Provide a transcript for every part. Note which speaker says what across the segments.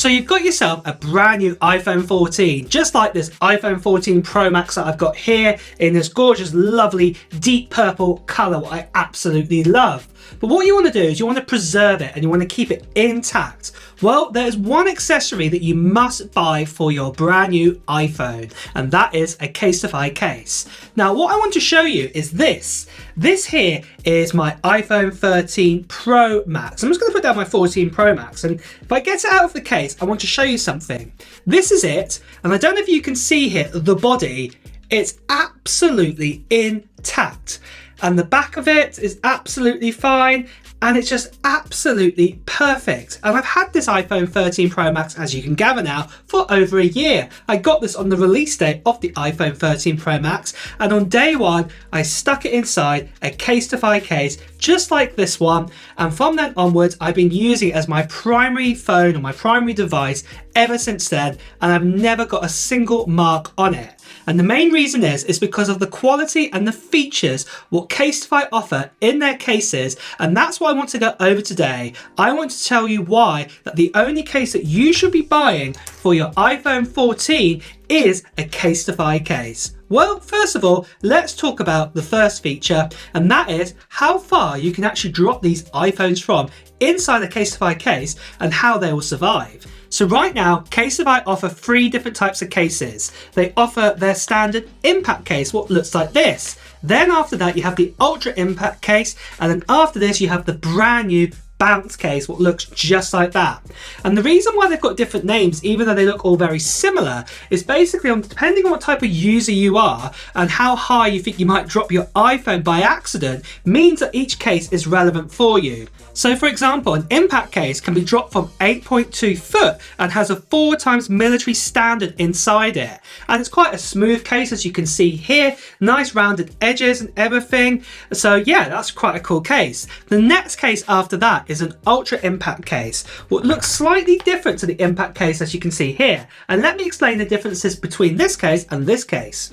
Speaker 1: So you've got yourself a brand new iPhone 14, just like this iPhone 14 Pro Max that I've got here in this gorgeous, lovely, deep purple color, what I absolutely love. But what you want to do is you want to preserve it and you want to keep it intact. Well, there's one accessory that you must buy for your brand new iPhone, and that is a Casetify case. Now, what I want to show you is this. This here is my iPhone 13 Pro Max. I'm just going to put down my 14 Pro Max, and if I get it out of the case, I want to show you something. This is it, and I don't know if you can see here the body. It's absolutely intact. And the back of it is absolutely fine, and it's just absolutely perfect. And I've had this iPhone 13 Pro Max, as you can gather now, for over a year. I got this on the release date of the iPhone 13 Pro Max, and on day one I stuck it inside a Casetify case just like this one, and from then onwards I've been using it as my primary phone or my primary device ever since then, and I've never got a single mark on it. And the main reason is because of the quality and the features what Casetify offer in their cases, and that's what I want to go over today. I want to tell you why that the only case that you should be buying for your iPhone 14 is a Casetify case. Well, first of all, let's talk about the first feature, and that is how far you can actually drop these iPhones from inside a Casetify case and how they will survive. So right now, Casetify offer 3 different types of cases. They offer their standard impact case, what looks like this. Then after that, you have the ultra impact case, and then after this, you have the brand new bounce case, what looks just like that. And the reason why they've got different names, even though they look all very similar, is basically on depending on what type of user you are and how high you think you might drop your iPhone by accident, means that each case is relevant for you. So for example, an impact case can be dropped from 8.2 foot and has a 4 times military standard inside it. And it's quite a smooth case, as you can see here, nice rounded edges and everything. So yeah, that's quite a cool case. The next case after that is an ultra impact case, what looks slightly different to the impact case, as you can see here. And let me explain the differences between this case and this case.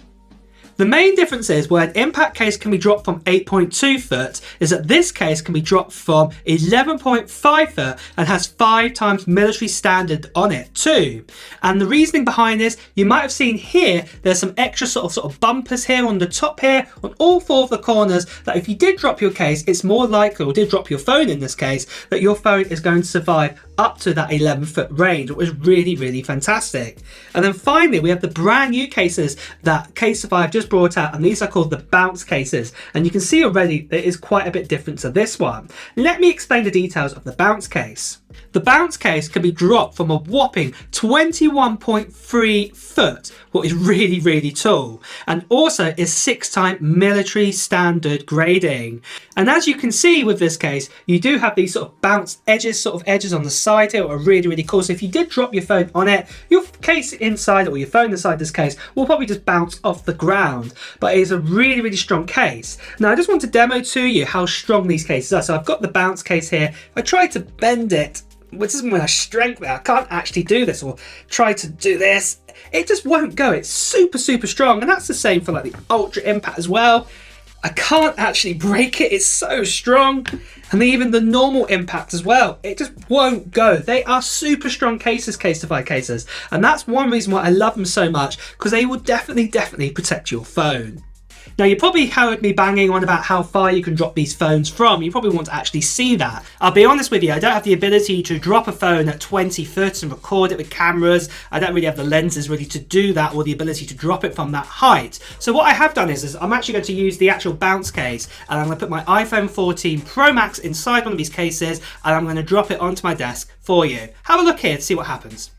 Speaker 1: The main difference is where an impact case can be dropped from 8.2 foot is that this case can be dropped from 11.5 foot and has 5 times military standard on it too. And the reasoning behind this, you might have seen here, there's some extra sort of bumpers here on the top here, on all 4 of the corners, that if you did drop your case, it's more likely, or did drop your phone in this case, that your phone is going to survive up to that 11-foot range, which is really, really fantastic. And then finally, we have the brand new cases that Casetify have just brought out, and these are called the bounce cases. And you can see already that it is quite a bit different to this one. Let me explain the details of the bounce case. The bounce case can be dropped from a whopping 21.3 foot, what is really, really tall, and also is 6 times military standard grading. And as you can see with this case, you do have these sort of bounce edges, on the side here, are really, really cool. So if you did drop your phone on it, your case inside, or your phone inside this case, will probably just bounce off the ground. But it is a really, really strong case. Now I just want to demo to you how strong these cases are. So I've got the bounce case here. If I try to bend it, which isn't when I strength it, I can't actually do this, or try to do this, it just won't go. It's super, super strong. And that's the same for like the ultra impact as well. I can't actually break it, it's so strong. And even the normal impact as well, it just won't go. They are super strong cases, Casetify cases. And that's one reason why I love them so much, because they will definitely protect your phone. Now you probably heard me banging on about how far you can drop these phones from. You probably want to actually see that. I'll be honest with you, I don't have the ability to drop a phone at 20 foot and record it with cameras. I don't really have the lenses really to do that, or the ability to drop it from that height. So what I have done is I'm actually going to use the actual bounce case, and I'm going to put my iPhone 14 Pro Max inside one of these cases, and I'm going to drop it onto my desk for you. Have a look here to see what happens.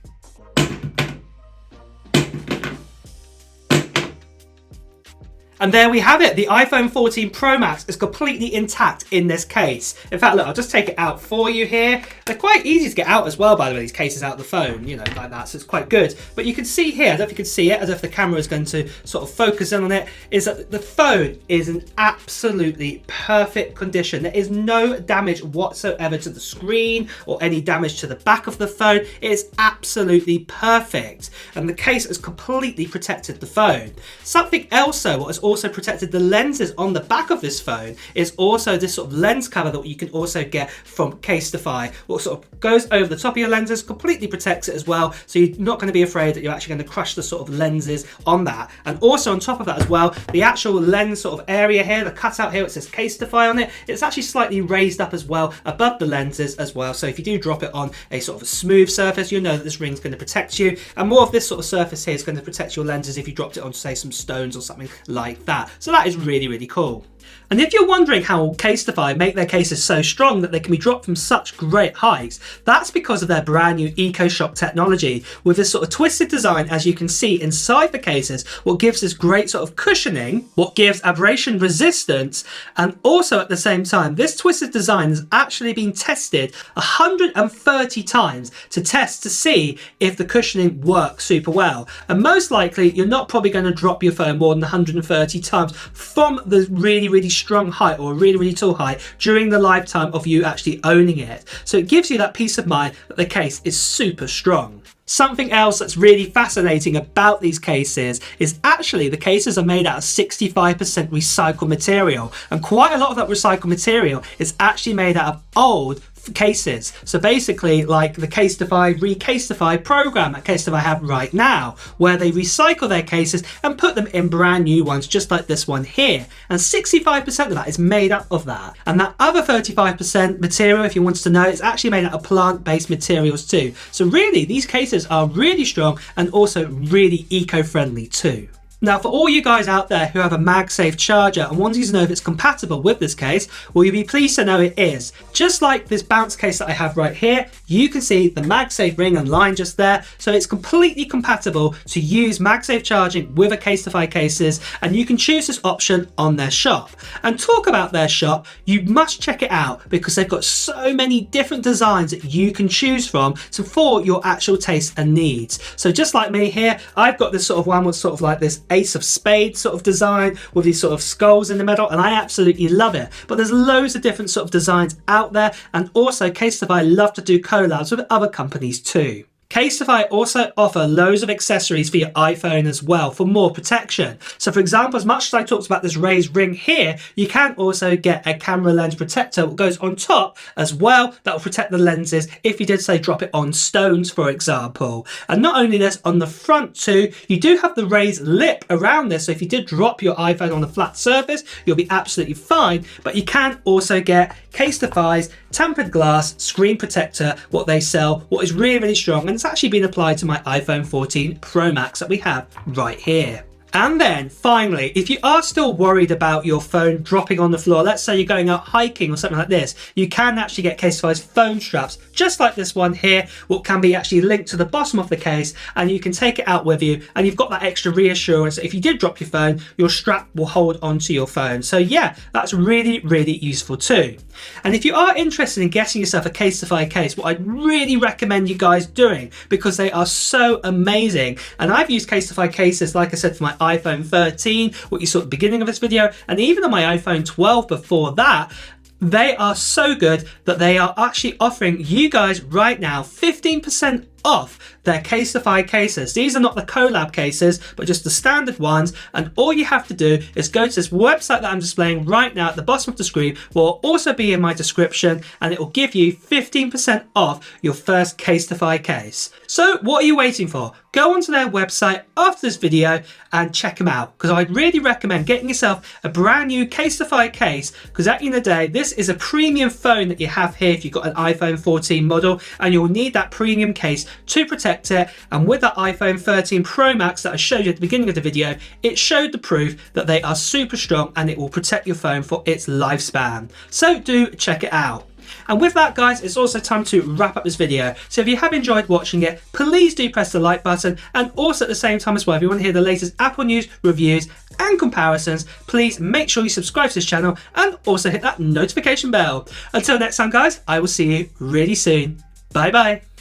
Speaker 1: And there we have it. The iPhone 14 Pro Max is completely intact in this case. In fact, look, I'll just take it out for you here. They're quite easy to get out as well, by the way, these cases out of the phone, you know, like that, so it's quite good. But you can see here, I don't know if you can see it, as if the camera is going to sort of focus in on it, is that the phone is in absolutely perfect condition. There is no damage whatsoever to the screen or any damage to the back of the phone. It is absolutely perfect. And the case has completely protected the phone. Something else though, what has also protected the lenses on the back of this phone is also this sort of lens cover that you can also get from Casetify, what sort of goes over the top of your lenses, completely protects it as well, so you're not going to be afraid that you're actually going to crush the sort of lenses on that. And also on top of that as well, the actual lens sort of area here, the cutout here, it says Casetify on it, it's actually slightly raised up as well above the lenses as well, so if you do drop it on a sort of a smooth surface, you'll know that this ring's going to protect you, and more of this sort of surface here is going to protect your lenses if you dropped it onto, say, some stones or something like that. So that is really, really cool. And if you're wondering how Casetify make their cases so strong that they can be dropped from such great heights, that's because of their brand new Ecoshop technology with this sort of twisted design, as you can see inside the cases, what gives this great sort of cushioning, what gives abrasion resistance, and also at the same time, this twisted design has actually been tested 130 times to test to see if the cushioning works super well. And most likely, you're not probably going to drop your phone more than 130 times from the really strong height or a really tall height during the lifetime of you actually owning it. So it gives you that peace of mind that the case is super strong. Something else that's really fascinating about these cases is actually the cases are made out of 65% recycled material, and quite a lot of that recycled material is actually made out of old cases. So basically like the Casetify Recasetify program that Casetify have right now, where they recycle their cases and put them in brand new ones just like this one here, and 65% of that is made up of that. And that other 35% material, if you wanted to know, is actually made out of plant-based materials too. So really these cases are really strong and also really eco-friendly too. Now, for all you guys out there who have a MagSafe charger and wanting to know if it's compatible with this case, well, you'll be pleased to know it is. Just like this bounce case that I have right here, you can see the MagSafe ring and line just there, so it's completely compatible to use MagSafe charging with a Casetify cases, and you can choose this option on their shop. And talk about their shop, you must check it out because they've got so many different designs that you can choose from for your actual taste and needs. So just like me here, I've got this sort of one with sort of like this Ace of Spades sort of design with these sort of skulls in the middle, and I absolutely love it. But there's loads of different sort of designs out there, and also Casetify love to do collabs with other companies too. Casetify also offer loads of accessories for your iPhone as well for more protection. So for example, as much as I talked about this raised ring here, you can also get a camera lens protector that goes on top as well that will protect the lenses if you did say drop it on stones, for example. And not only this, on the front too, you do have the raised lip around this, so if you did drop your iPhone on a flat surface, you'll be absolutely fine. But you can also get Casetify's tempered glass screen protector, what they sell, what is really strong, and it's actually been applied to my iPhone 14 Pro Max that we have right here. And then finally, if you are still worried about your phone dropping on the floor, let's say you're going out hiking or something like this, you can actually get Casetify's phone straps, just like this one here, what can be actually linked to the bottom of the case, and you can take it out with you, and you've got that extra reassurance that if you did drop your phone, your strap will hold onto your phone. So yeah, that's really useful too. And if you are interested in getting yourself a Casetify case, what I'd really recommend you guys doing, because they are so amazing, and I've used Casetify cases, like I said, for my iPhone 13, what you saw at the beginning of this video, and even on my iPhone 12 before that, they are so good that they are actually offering you guys right now 15% off their Casetify cases. These are not the collab cases, but just the standard ones, and all you have to do is go to this website that I'm displaying right now at the bottom of the screen, will also be in my description, and it will give you 15% off your first Casetify case. So what are you waiting for? Go onto their website after this video and check them out, because I'd really recommend getting yourself a brand new Casetify case, because at the end of the day, this is a premium phone that you have here if you've got an iPhone 14 model, and you'll need that premium case to protect it. And with that iPhone 13 Pro Max that I showed you at the beginning of the video, it showed the proof that they are super strong and it will protect your phone for its lifespan. So do check it out. And with that, guys, it's also time to wrap up this video. So if you have enjoyed watching it, please do press the like button, and also at the same time as well, if you want to hear the latest Apple news, reviews and comparisons, please make sure you subscribe to this channel and also hit that notification bell. Until next time, guys, I will see you really soon. Bye bye.